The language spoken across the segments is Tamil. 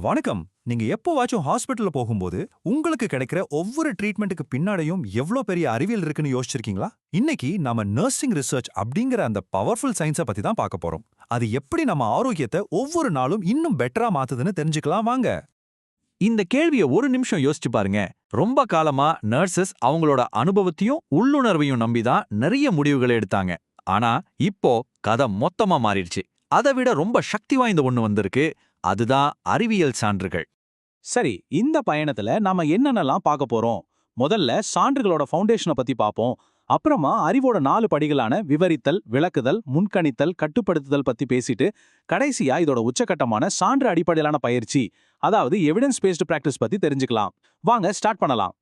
வணக்கம். நீங்க எப்போவாச்சும் ஹாஸ்பிடல்ல போகும்போது, உங்களுக்கு கிடைக்கிற ஒவ்வொரு ட்ரீட்மெண்ட்டுக்கு பின்னாடியும் எவ்ளோ பெரிய அறிவியல் இருக்குன்னு யோசிச்சிருக்கீங்களா? இன்னைக்கு நாம நர்சிங் ரிசர்ச் அப்படிங்கிற அந்த பவர்ஃபுல் சயின்ஸ பத்தி தான் பார்க்க போறோம். அது எப்படி நம்ம ஆரோக்கியத்தை ஒவ்வொரு நாளும் இன்னும் பெட்டரா மாத்துதுன்னு தெரிஞ்சுக்கலாம் வாங்க. இந்த கேள்விய ஒரு நிமிஷம் யோசிச்சு பாருங்க. ரொம்ப காலமா நர்சஸ் அவங்களோட அனுபவத்தையும் உள்ளுணர்வையும் நம்பி தான் நிறைய முடிவுகளை எடுத்தாங்க. ஆனா இப்போ கதை மொத்தமா மாறிடுச்சு. அதை விட ரொம்ப சக்தி வாய்ந்த ஒண்ணு வந்திருக்கு. அதுதான் அறிவியல் சான்றுகள். சரி, இந்த பயணத்துல நாம என்னென்னலாம் பார்க்க போறோம்? முதல்ல சான்றுகளோட ஃபவுண்டேஷனை பத்தி பார்ப்போம். அப்புறமா அறிவோட 4 படிகளான விவரித்தல், விளக்குதல், முன்கணித்தல், கட்டுப்படுத்துதல் பத்தி பேசிட்டு, கடைசியா இதோட உச்சகட்டமான சான்று அடிப்படையிலான பயிற்சி, அதாவது எவிடன்ஸ் பேஸ்டு பிராக்டிஸ் பத்தி தெரிஞ்சுக்கலாம். வாங்க ஸ்டார்ட் பண்ணலாம்.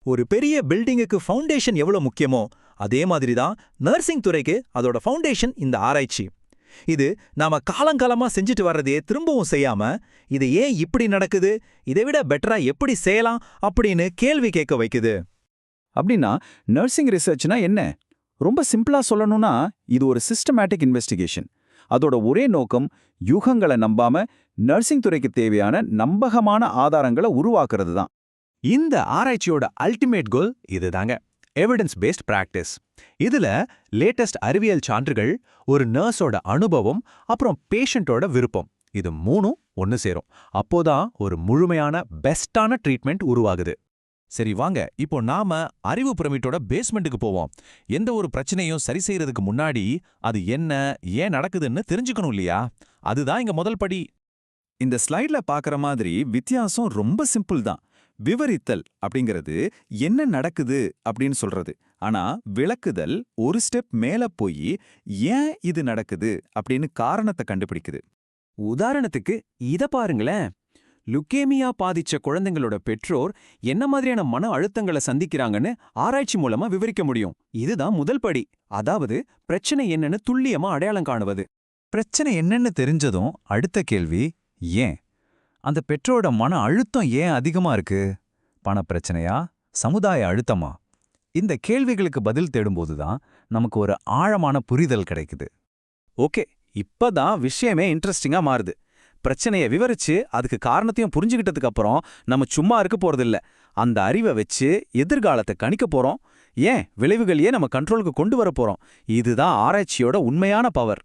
ஒரு பெரிய பில்டிங்குக்கு ஃபவுண்டேஷன் எவ்வளவு முக்கியமோ, அதே மாதிரி தான் நர்சிங் துறைக்கு அதோட ஃபவுண்டேஷன் இந்த ஆராய்ச்சி. இது நாம காலங்காலமா செஞ்சுட்டு வர்றதையே திரும்பவும் செய்யாம, இது ஏன் இப்படி நடக்குது, இதை விட பெட்டரா எப்படி செய்யலாம் அப்படின்னு கேள்வி கேட்க வைக்குது. அப்படின்னா நர்சிங் ரிசர்ச்னா என்ன? ரொம்ப சிம்பிளா சொல்லணும்னா இது ஒரு சிஸ்டமேட்டிக் இன்வெஸ்டிகேஷன். அதோட ஒரே நோக்கம் யூகங்களை நம்பாம நர்சிங் துறைக்கு தேவையான நம்பகமான ஆதாரங்களை உருவாக்குறது தான். இந்த ஆராய்ச்சியோட அல்டிமேட் கோல் இதுதாங்க, எவிடன்ஸ் பேஸ்ட் பிராக்டிஸ். இதுல லேட்டஸ்ட் அறிவியல் சான்றுகள், ஒரு நர்ஸோட அனுபவம், அப்புறம் பேஷண்டோட விருப்பம், இது மூணும் ஒன்னு சேரும். அப்போதான் ஒரு முழுமையான பெஸ்டான ட்ரீட்மெண்ட் உருவாகுது. சரி வாங்க, இப்போ நாம அறிவு பிரமிட்டோட பேஸ்மெண்ட்டுக்கு போவோம். எந்த ஒரு பிரச்சனையும் சரி செய்யறதுக்கு முன்னாடி அது என்ன, ஏன் நடக்குதுன்னு தெரிஞ்சுக்கணும் இல்லையா? அதுதான் இங்க முதல் படி. இந்த ஸ்லைட்ல பார்க்குற மாதிரி வித்தியாசம் ரொம்ப சிம்பிள் தான். விவரித்தல் அப்படிங்கிறது என்ன நடக்குது அப்படின்னு சொல்றது. ஆனா விளக்குதல் ஒரு ஸ்டெப் மேல போய் ஏன் இது நடக்குது அப்படின்னு காரணத்தை கண்டுபிடிக்குது. உதாரணத்துக்கு இத பாருங்களேன். லுக்கேமியா பாதிச்ச குழந்தைங்களோட பெற்றோர் என்ன மாதிரியான மன அழுத்தங்களை சந்திக்கிறாங்கன்னு ஆராய்ச்சி மூலமா விவரிக்க முடியும். இதுதான் முதல் படி. அதாவது பிரச்சனை என்னன்னு துல்லியமா அடையாளம் காணுவது. பிரச்சனை என்னன்னு தெரிஞ்சதும் அடுத்த கேள்வி ஏன்? அந்த பெற்றோரோட மன அழுத்தம் ஏன் அதிகமா இருக்கு? பணப்பிரச்சனையா, சமுதாய அழுத்தமா? இந்த கேள்விகளுக்கு பதில் தேடும்போதுதான் நமக்கு ஒரு ஆழமான புரிதல் கிடைக்குது. ஓகே, இப்பதான் விஷயமே இன்ட்ரெஸ்டிங்கா மாறுது. பிரச்சனையை விவரிச்சு அதுக்கு காரணத்தையும் புரிஞ்சுக்கிட்டதுக்கு அப்புறம் நம்ம சும்மா இருக்க போறதில்ல. அந்த அறிவை வச்சு எதிர்காலத்தை கணிக்க போறோம். ஏன் விளைவுகளையே நம்ம கண்ட்ரோலுக்கு கொண்டு வர போறோம். இதுதான் ஆராய்ச்சியோட உண்மையான பவர்.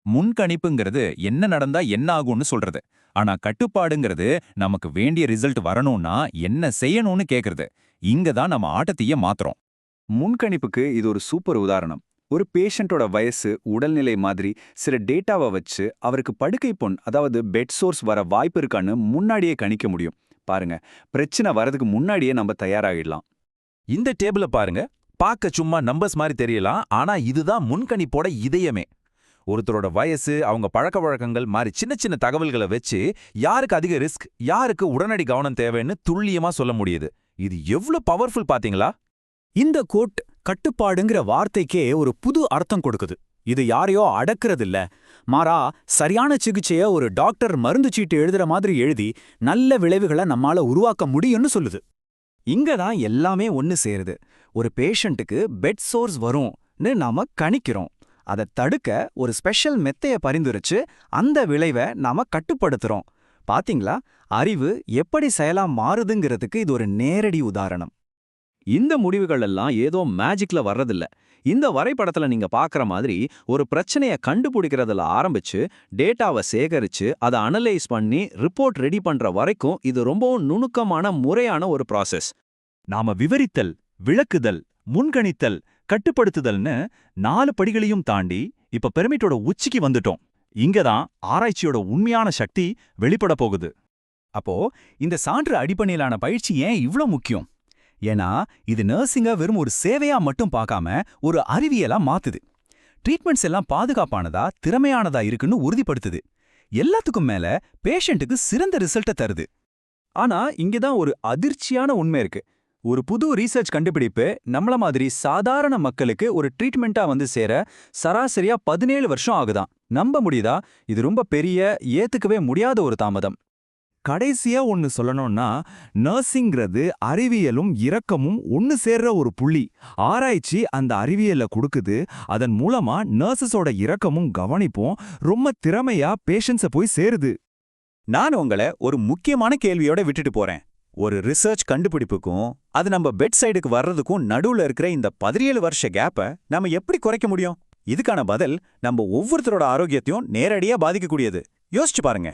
முன்கணிப்புங்கிறது என்ன நடந்தா என்ன ஆகும்னு சொல்றது. ஆனா கட்டுப்பாடுங்கிறது நமக்கு வேண்டிய ரிசல்ட் வரணும்னா என்ன செய்யணும்னு கேக்குறது. இங்க தான் நம்ம ஆட்டத்தையே மாத்துறோம். முன்கணிப்புக்கு இது ஒரு சூப்பர் உதாரணம். ஒரு பேஷண்டோட வயசு, உடல்நிலை மாதிரி சில டேட்டாவை வச்சு அவருக்கு படுக்கை பொன், அதாவது பெட் சோர்ஸ் வர வாய்ப்பு இருக்கான்னு முன்னாடியே கணிக்க முடியும். பாருங்க, பிரச்சனை வரதுக்கு முன்னாடியே நம்ம தயாராகிடலாம். இந்த டேபிள பாருங்க. பார்க்க சும்மா நம்பர்ஸ் மாதிரி தெரியலாம், ஆனா இதுதான் முன்கணிப்போட இதயமே. ஒருத்தரோட வயசு, அவங்க பழக்க வழக்கங்கள் மாதிரி சின்ன சின்ன தகவல்களை வச்சு யாருக்கு அதிக ரிஸ்க், யாருக்கு உடனடி கவனம் தேவைன்னு துல்லியமா சொல்ல முடியுது. இது எவ்வளவு பவர்ஃபுல் பாத்தீங்களா? இந்த கோட் கட்டுப்பாடுங்கிற வார்த்தைக்கே ஒரு புது அர்த்தம் கொடுக்குது. இது யாரையோ அடக்குறதில்ல, மாறா சரியான சிகிச்சைய ஒரு டாக்டர் மருந்து சீட்டு எழுதுற மாதிரி எழுதி நல்ல விளைவுகளை நம்மால உருவாக்க முடியும்னு சொல்லுது. இங்க தான் எல்லாமே ஒன்னு சேருது. ஒரு பேஷண்ட்டுக்கு பெட் சோர்ஸ் வரும்னு நாம கணிக்கிறோம். அதை தடுக்க ஒரு ஸ்பெஷல் மெத்தைய பரிந்துரைச்சு அந்த விளைவை நாம கட்டுப்படுத்துறோம். பாத்தீங்களா, அறிவு எப்படி செயலா மாறுதுங்கிறதுக்கு இது ஒரு நேரடி உதாரணம். இந்த முடிவுகள் எல்லாம் ஏதோ மேஜிக்ல வர்றதில்ல. இந்த வரைபடத்துல நீங்க பார்க்குற மாதிரி ஒரு பிரச்சனைய கண்டுபிடிக்கிறதுல ஆரம்பிச்சு டேட்டாவை சேகரிச்சு அதை அனலைஸ் பண்ணி ரிப்போர்ட் ரெடி பண்ற வரைக்கும் இது ரொம்பவும் நுணுக்கமான முறையான ஒரு ப்ராசஸ். நாம விவரித்தல், விளக்குதல், முன்கணித்தல், கட்டுப்படுத்துதல்னு 4 படிகளையும் தாண்டி இப்ப பிரமிட்டோட உச்சிக்கு வந்துட்டோம். இங்கதான் ஆராய்ச்சியோட உண்மையான சக்தி வெளிப்பட போகுது. அப்போ இந்த சான்று அடிப்படையிலான பயிற்சி ஏன் இவ்ளோ முக்கியம்? ஏன்னா இது நர்சிங்க வெறும் ஒரு சேவையா மட்டும் பார்க்காம ஒரு அறிவியலா மாத்துது. ட்ரீட்மெண்ட்ஸ் எல்லாம் பாதுகாப்பானதா, திறமையானதா இருக்குன்னு உறுதிப்படுத்துது. எல்லாத்துக்கும் மேல பேஷண்ட்டுக்கு சிறந்த ரிசல்ட்டை தருது. ஆனா இங்கதான் ஒரு அதிர்ச்சியான உண்மை இருக்கு. ஒரு புது ரீசர்ச் கண்டுபிடிப்பு நம்மள மாதிரி சாதாரண மக்களுக்கு ஒரு ட்ரீட்மெண்ட்டா வந்து சேர சராசரியா 17 வருஷம் ஆகுதாம். நம்ப முடியுதா? இது ரொம்ப பெரிய, ஏத்துக்கவே முடியாத ஒரு தாமதம். கடைசியா ஒன்னு சொல்லணும்னா, நர்சிங்கிறது அறிவியலும் இரக்கமும் ஒன்னு சேர்ற ஒரு புள்ளி. ஆராய்ச்சி அந்த அறிவியலை கொடுக்குது. அதன் மூலமா நர்சஸோட இரக்கமும் கவனிப்பும் ரொம்ப திறமையா பேஷண்ட்ஸை போய் சேருது. நான் உங்களை ஒரு முக்கியமான கேள்வியோட விட்டுட்டு போறேன். ஒரு ரிசர்ச் கண்டுபிடிப்புக்கும் அது நம்ம பெட் சைடுக்கு வர்றதுக்கும் நடுவுல இருக்கிற இந்த 17 வருஷ கேப்பை நம்ம எப்படி குறைக்க முடியும்? இதுக்கான பதில் நம்ம ஒவ்வொருத்தரோட ஆரோக்கியத்தையும் நேரடியா பாதிக்கக்கூடியது. யோசிச்சு பாருங்க.